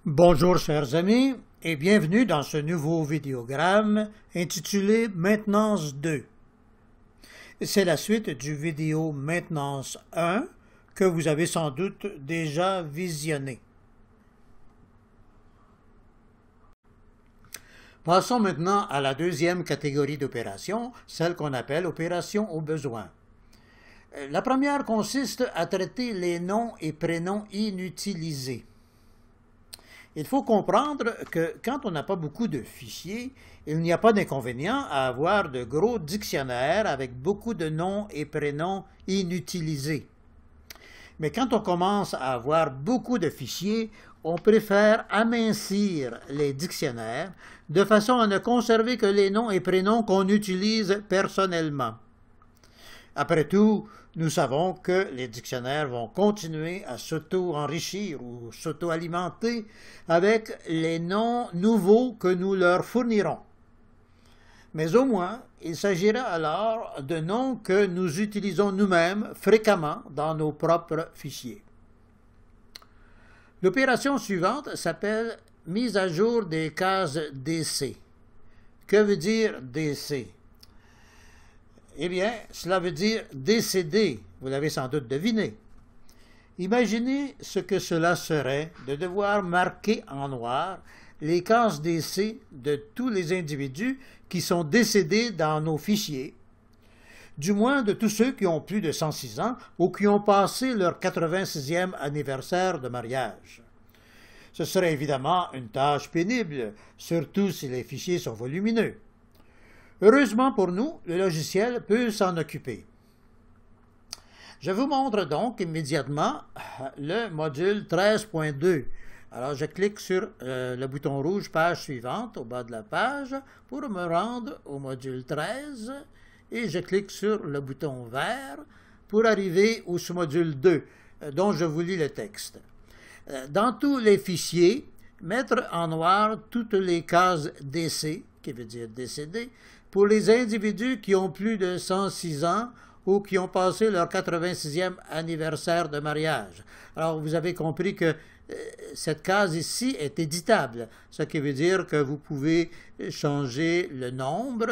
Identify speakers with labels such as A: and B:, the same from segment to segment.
A: Bonjour chers amis et bienvenue dans ce nouveau vidéogramme intitulé Maintenance 2. C'est la suite du vidéo Maintenance 1 que vous avez sans doute déjà visionné. Passons maintenant à la deuxième catégorie d'opérations, celle qu'on appelle opération au besoin. La première consiste à traiter les noms et prénoms inutilisés. Il faut comprendre que quand on n'a pas beaucoup de fichiers, il n'y a pas d'inconvénient à avoir de gros dictionnaires avec beaucoup de noms et prénoms inutilisés. Mais quand on commence à avoir beaucoup de fichiers, on préfère amincir les dictionnaires de façon à ne conserver que les noms et prénoms qu'on utilise personnellement. Après tout, nous savons que les dictionnaires vont continuer à s'auto-enrichir ou s'auto-alimenter avec les noms nouveaux que nous leur fournirons. Mais au moins, il s'agira alors de noms que nous utilisons nous-mêmes fréquemment dans nos propres fichiers. L'opération suivante s'appelle « Mise à jour des cases DC ». Que veut dire DC? Eh bien, cela veut dire décédé, vous l'avez sans doute deviné. Imaginez ce que cela serait de devoir marquer en noir les cases décès de tous les individus qui sont décédés dans nos fichiers, du moins de tous ceux qui ont plus de 106 ans ou qui ont passé leur 86e anniversaire de mariage. Ce serait évidemment une tâche pénible, surtout si les fichiers sont volumineux. Heureusement pour nous, le logiciel peut s'en occuper. Je vous montre donc immédiatement le module 13.2. Alors je clique sur le bouton rouge « Page suivante » au bas de la page pour me rendre au module 13 et je clique sur le bouton vert pour arriver au sous-module 2 dont je vous lis le texte. Dans tous les fichiers, mettre en noir toutes les cases « décès » qui veut dire « décédé », pour les individus qui ont plus de 106 ans ou qui ont passé leur 86e anniversaire de mariage. Alors, vous avez compris que cette case ici est éditable, ce qui veut dire que vous pouvez changer le nombre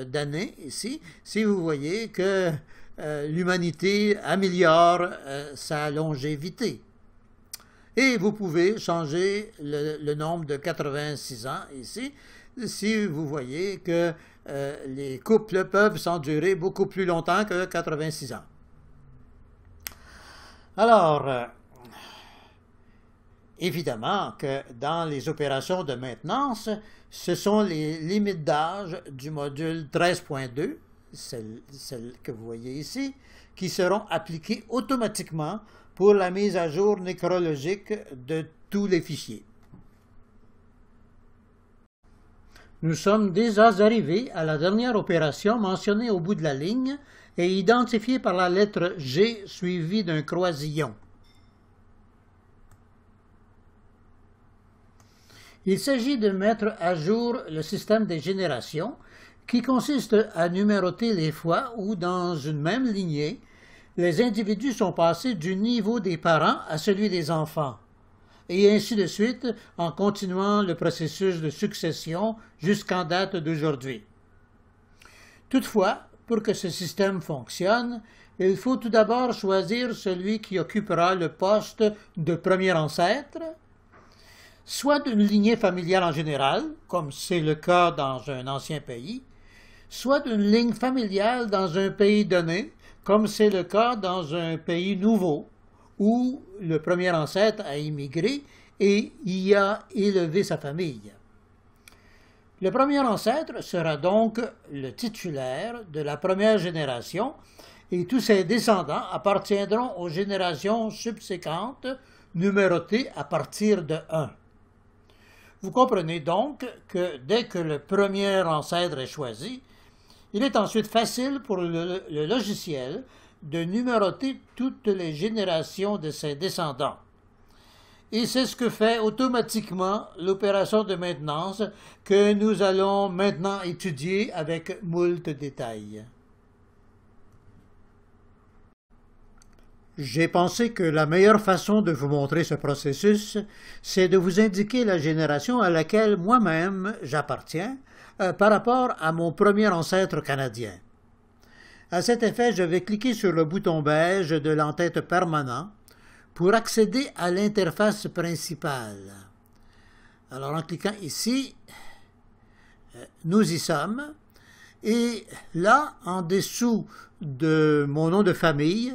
A: d'années ici, si vous voyez que l'humanité améliore sa longévité. Et vous pouvez changer le nombre de 86 ans ici, si vous voyez que les couples peuvent s'endurer beaucoup plus longtemps que 86 ans. Alors, évidemment que dans les opérations de maintenance, ce sont les limites d'âge du module 13.2, celles que vous voyez ici, qui seront appliquées automatiquement pour la mise à jour nécrologique de tous les fichiers. Nous sommes déjà arrivés à la dernière opération mentionnée au bout de la ligne et identifiée par la lettre G suivie d'un croisillon. Il s'agit de mettre à jour le système des générations qui consiste à numéroter les fois où, dans une même lignée, les individus sont passés du niveau des parents à celui des enfants, et ainsi de suite en continuant le processus de succession jusqu'en date d'aujourd'hui. Toutefois, pour que ce système fonctionne, il faut tout d'abord choisir celui qui occupera le poste de premier ancêtre, soit d'une lignée familiale en général, comme c'est le cas dans un ancien pays, soit d'une ligne familiale dans un pays donné, comme c'est le cas dans un pays nouveau, où le premier ancêtre a immigré et y a élevé sa famille. Le premier ancêtre sera donc le titulaire de la première génération et tous ses descendants appartiendront aux générations subséquentes numérotées à partir de 1. Vous comprenez donc que dès que le premier ancêtre est choisi, il est ensuite facile pour le logiciel de numéroter toutes les générations de ses descendants. Et c'est ce que fait automatiquement l'opération de maintenance que nous allons maintenant étudier avec moult détails. J'ai pensé que la meilleure façon de vous montrer ce processus, c'est de vous indiquer la génération à laquelle moi-même j'appartiens par rapport à mon premier ancêtre canadien. À cet effet, je vais cliquer sur le bouton beige de l'entête permanent pour accéder à l'interface principale. Alors en cliquant ici, nous y sommes. Et là, en dessous de mon nom de famille,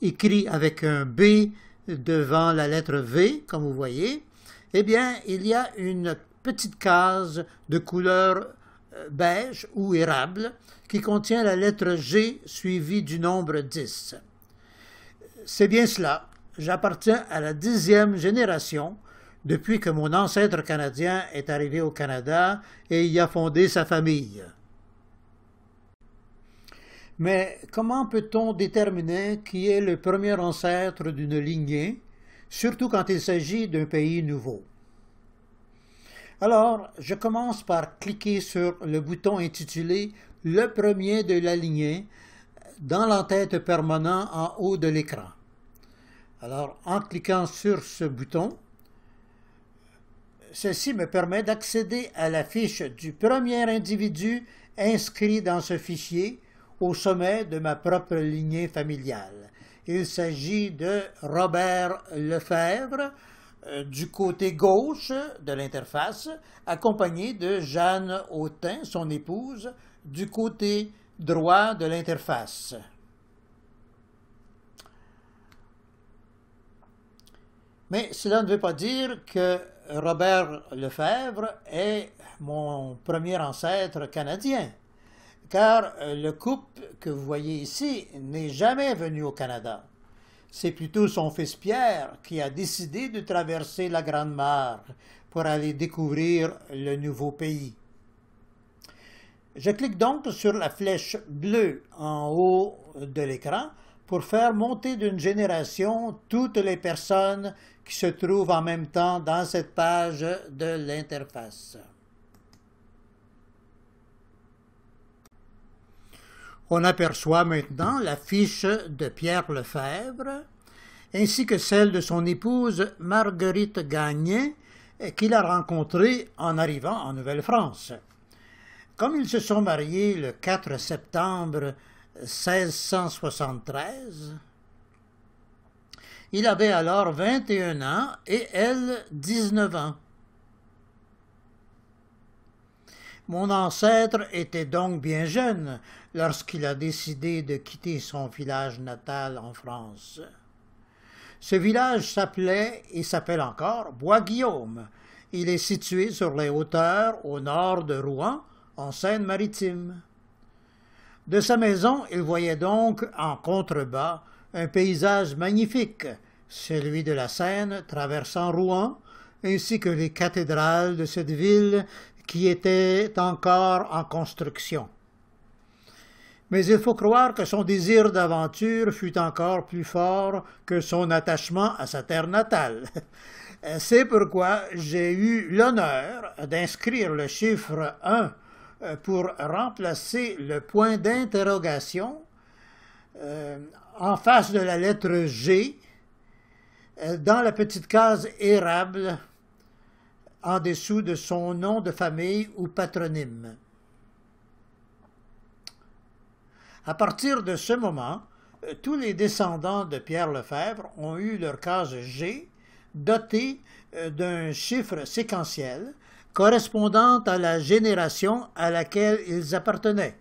A: écrit avec un B devant la lettre V, comme vous voyez, eh bien, il y a une petite case de couleur beige ou érable qui contient la lettre G suivie du nombre 10. C'est bien cela. J'appartiens à la 10e génération depuis que mon ancêtre canadien est arrivé au Canada et y a fondé sa famille. Mais comment peut-on déterminer qui est le premier ancêtre d'une lignée, surtout quand il s'agit d'un pays nouveau? Alors, je commence par cliquer sur le bouton intitulé « Le premier de la lignée » dans l'entête permanent en haut de l'écran. Alors, en cliquant sur ce bouton, ceci me permet d'accéder à la fiche du premier individu inscrit dans ce fichier au sommet de ma propre lignée familiale. Il s'agit de Robert Lefebvre, du côté gauche de l'interface, accompagné de Jeanne Autin, son épouse, du côté droit de l'interface. Mais cela ne veut pas dire que Robert Lefebvre est mon premier ancêtre canadien, car le couple que vous voyez ici n'est jamais venu au Canada. C'est plutôt son fils Pierre qui a décidé de traverser la Grande Mare pour aller découvrir le nouveau pays. Je clique donc sur la flèche bleue en haut de l'écran pour faire monter d'une génération toutes les personnes qui se trouvent en même temps dans cette page de l'interface. On aperçoit maintenant la fiche de Pierre Lefebvre, ainsi que celle de son épouse Marguerite Gagné, qu'il a rencontrée en arrivant en Nouvelle-France. Comme ils se sont mariés le 4 septembre 1673, il avait alors 21 ans et elle 19 ans. Mon ancêtre était donc bien jeune lorsqu'il a décidé de quitter son village natal en France. Ce village s'appelait et s'appelle encore Bois-Guillaume. Il est situé sur les hauteurs au nord de Rouen, en Seine-Maritime. De sa maison, il voyait donc en contrebas un paysage magnifique, celui de la Seine traversant Rouen, ainsi que les cathédrales de cette ville qui était encore en construction. Mais il faut croire que son désir d'aventure fut encore plus fort que son attachement à sa terre natale. C'est pourquoi j'ai eu l'honneur d'inscrire le chiffre 1 pour remplacer le point d'interrogation en face de la lettre G dans la petite case érable en dessous de son nom de famille ou patronyme. À partir de ce moment, tous les descendants de Pierre Lefebvre ont eu leur case G dotée d'un chiffre séquentiel correspondant à la génération à laquelle ils appartenaient.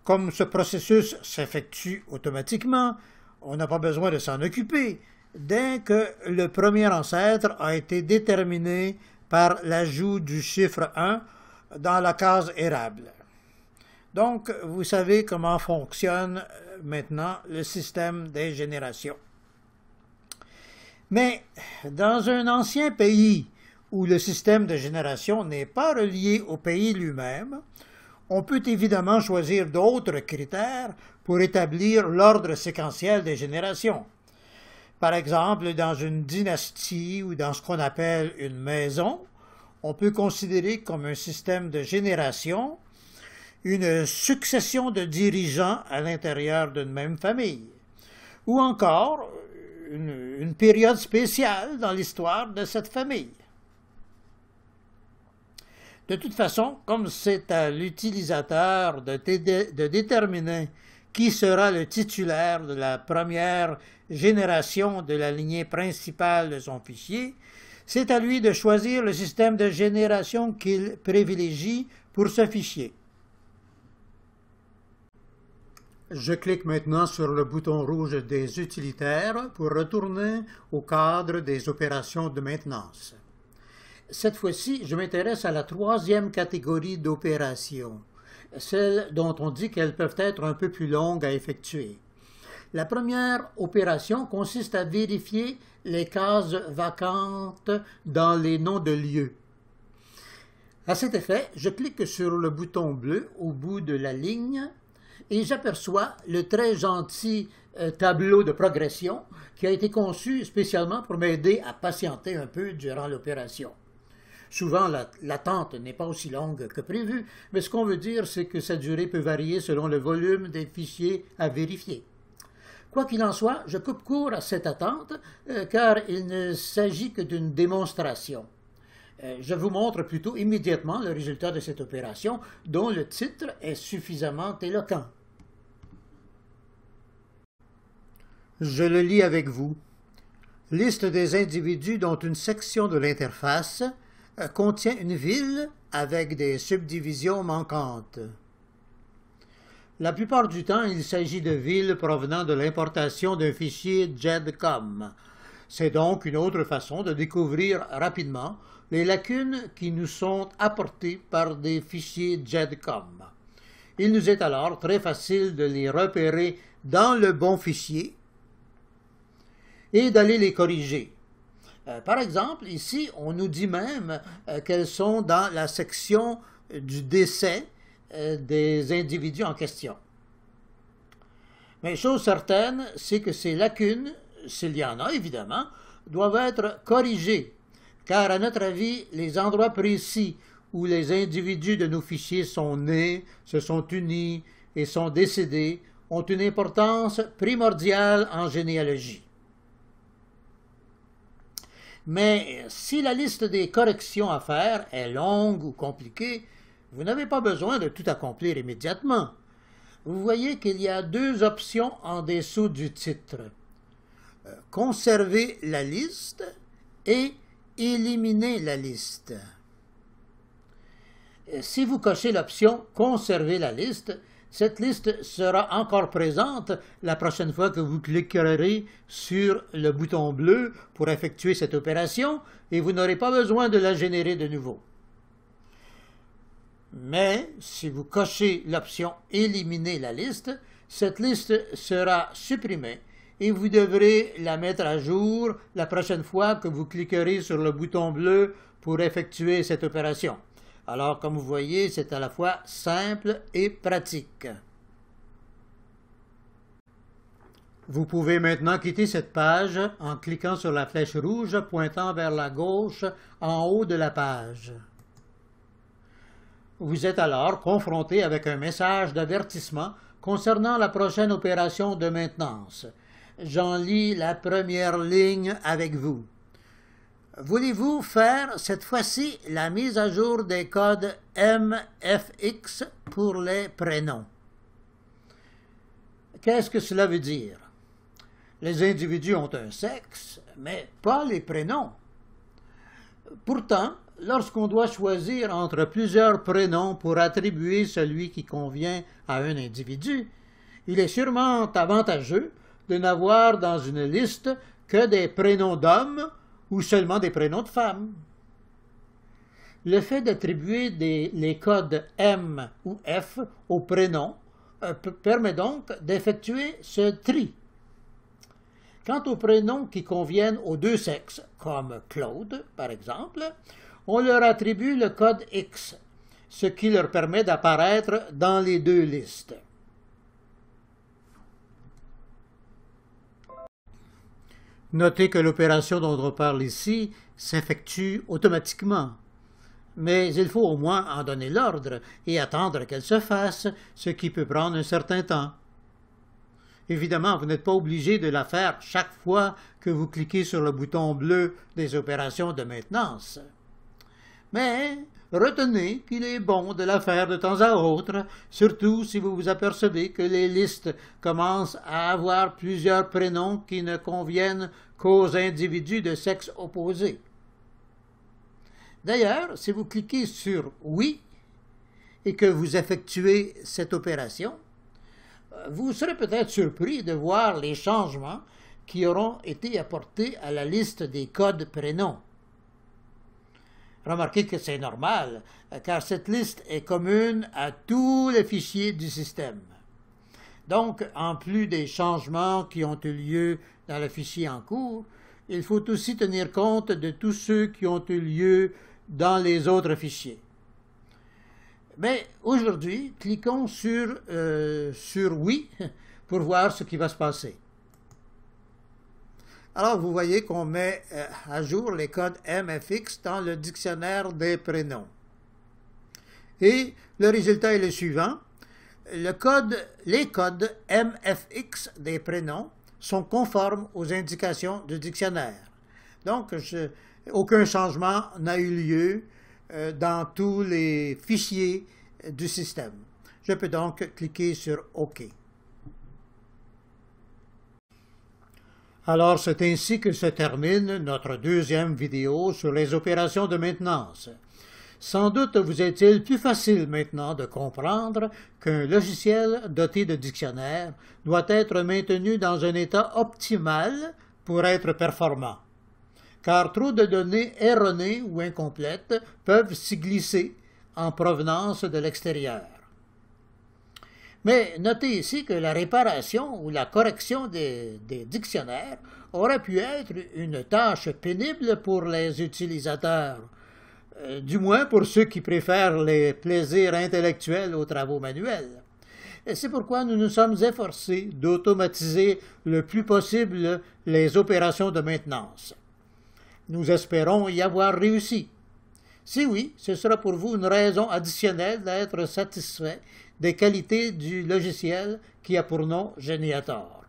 A: Comme ce processus s'effectue automatiquement, on n'a pas besoin de s'en occuper dès que le premier ancêtre a été déterminé par l'ajout du chiffre 1 dans la case érable. Donc, vous savez comment fonctionne maintenant le système des générations. Mais dans un ancien pays où le système de génération n'est pas relié au pays lui-même, on peut évidemment choisir d'autres critères pour établir l'ordre séquentiel des générations. Par exemple, dans une dynastie ou dans ce qu'on appelle une maison, on peut considérer comme un système de génération une succession de dirigeants à l'intérieur d'une même famille. ou encore une période spéciale dans l'histoire de cette famille. De toute façon, comme c'est à l'utilisateur de déterminer qui sera le titulaire de la première génération de la lignée principale de son fichier, c'est à lui de choisir le système de génération qu'il privilégie pour ce fichier. Je clique maintenant sur le bouton rouge des utilitaires pour retourner au cadre des opérations de maintenance. Cette fois-ci, je m'intéresse à la troisième catégorie d'opérations, celles dont on dit qu'elles peuvent être un peu plus longues à effectuer. La première opération consiste à vérifier les cases vacantes dans les noms de lieux. À cet effet, je clique sur le bouton bleu au bout de la ligne et j'aperçois le très gentil tableau de progression qui a été conçu spécialement pour m'aider à patienter un peu durant l'opération. Souvent, l'attente n'est pas aussi longue que prévu, mais ce qu'on veut dire, c'est que sa durée peut varier selon le volume des fichiers à vérifier. Quoi qu'il en soit, je coupe court à cette attente, car il ne s'agit que d'une démonstration. Je vous montre plutôt immédiatement le résultat de cette opération, dont le titre est suffisamment éloquent. Je le lis avec vous. Liste des individus dont une section de l'interface contient une ville avec des subdivisions manquantes. La plupart du temps, il s'agit de villes provenant de l'importation d'un fichier GEDCOM. C'est donc une autre façon de découvrir rapidement les lacunes qui nous sont apportées par des fichiers GEDCOM. Il nous est alors très facile de les repérer dans le bon fichier et d'aller les corriger. Par exemple, ici, on nous dit même qu'elles sont dans la section du décès des individus en question. Mais chose certaine, c'est que ces lacunes, s'il y en a évidemment, doivent être corrigées, car à notre avis, les endroits précis où les individus de nos fichiers sont nés, se sont unis et sont décédés ont une importance primordiale en généalogie. Mais si la liste des corrections à faire est longue ou compliquée, vous n'avez pas besoin de tout accomplir immédiatement. Vous voyez qu'il y a deux options en dessous du titre. Conserver la liste et éliminer la liste. Si vous cochez l'option « Conserver la liste », cette liste sera encore présente la prochaine fois que vous cliquerez sur le bouton bleu pour effectuer cette opération et vous n'aurez pas besoin de la générer de nouveau. Mais si vous cochez l'option « Éliminer la liste », cette liste sera supprimée et vous devrez la mettre à jour la prochaine fois que vous cliquerez sur le bouton bleu pour effectuer cette opération. Alors, comme vous voyez, c'est à la fois simple et pratique. Vous pouvez maintenant quitter cette page en cliquant sur la flèche rouge pointant vers la gauche en haut de la page. Vous êtes alors confronté avec un message d'avertissement concernant la prochaine opération de maintenance. J'en lis la première ligne avec vous. Voulez-vous faire cette fois-ci la mise à jour des codes MFX pour les prénoms? Qu'est-ce que cela veut dire? Les individus ont un sexe, mais pas les prénoms. Pourtant, lorsqu'on doit choisir entre plusieurs prénoms pour attribuer celui qui convient à un individu, il est sûrement avantageux de n'avoir dans une liste que des prénoms d'hommes ou seulement des prénoms de femmes. Le fait d'attribuer les codes M ou F aux prénoms permet donc d'effectuer ce tri. Quant aux prénoms qui conviennent aux deux sexes, comme Claude par exemple, on leur attribue le code X, ce qui leur permet d'apparaître dans les deux listes. Notez que l'opération dont on parle ici s'effectue automatiquement. Mais il faut au moins en donner l'ordre et attendre qu'elle se fasse, ce qui peut prendre un certain temps. Évidemment, vous n'êtes pas obligé de la faire chaque fois que vous cliquez sur le bouton bleu des opérations de maintenance. Mais retenez qu'il est bon de la faire de temps à autre, surtout si vous vous apercevez que les listes commencent à avoir plusieurs prénoms qui ne conviennent qu'aux individus de sexe opposé. D'ailleurs, si vous cliquez sur « Oui » et que vous effectuez cette opération, vous serez peut-être surpris de voir les changements qui auront été apportés à la liste des codes prénoms. Remarquez que c'est normal, car cette liste est commune à tous les fichiers du système. Donc, en plus des changements qui ont eu lieu dans le fichier en cours, il faut aussi tenir compte de tous ceux qui ont eu lieu dans les autres fichiers. Mais aujourd'hui, cliquons sur Oui pour voir ce qui va se passer. Alors, vous voyez qu'on met à jour les codes MFX dans le dictionnaire des prénoms. Et le résultat est le suivant. Les codes MFX des prénoms sont conformes aux indications du dictionnaire. Donc, aucun changement n'a eu lieu dans tous les fichiers du système. Je peux donc cliquer sur OK. Alors, c'est ainsi que se termine notre deuxième vidéo sur les opérations de maintenance. Sans doute vous est-il plus facile maintenant de comprendre qu'un logiciel doté de dictionnaire doit être maintenu dans un état optimal pour être performant, car trop de données erronées ou incomplètes peuvent s'y glisser en provenance de l'extérieur. Mais notez ici que la réparation ou la correction des dictionnaires aurait pu être une tâche pénible pour les utilisateurs, du moins pour ceux qui préfèrent les plaisirs intellectuels aux travaux manuels. C'est pourquoi nous nous sommes efforcés d'automatiser le plus possible les opérations de maintenance. Nous espérons y avoir réussi. Si oui, ce sera pour vous une raison additionnelle d'être satisfait des qualités du logiciel qui a pour nom Geniator.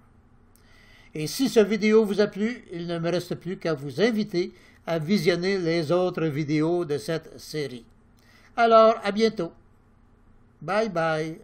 A: Et si cette vidéo vous a plu, il ne me reste plus qu'à vous inviter à visionner les autres vidéos de cette série. Alors, à bientôt. Bye bye.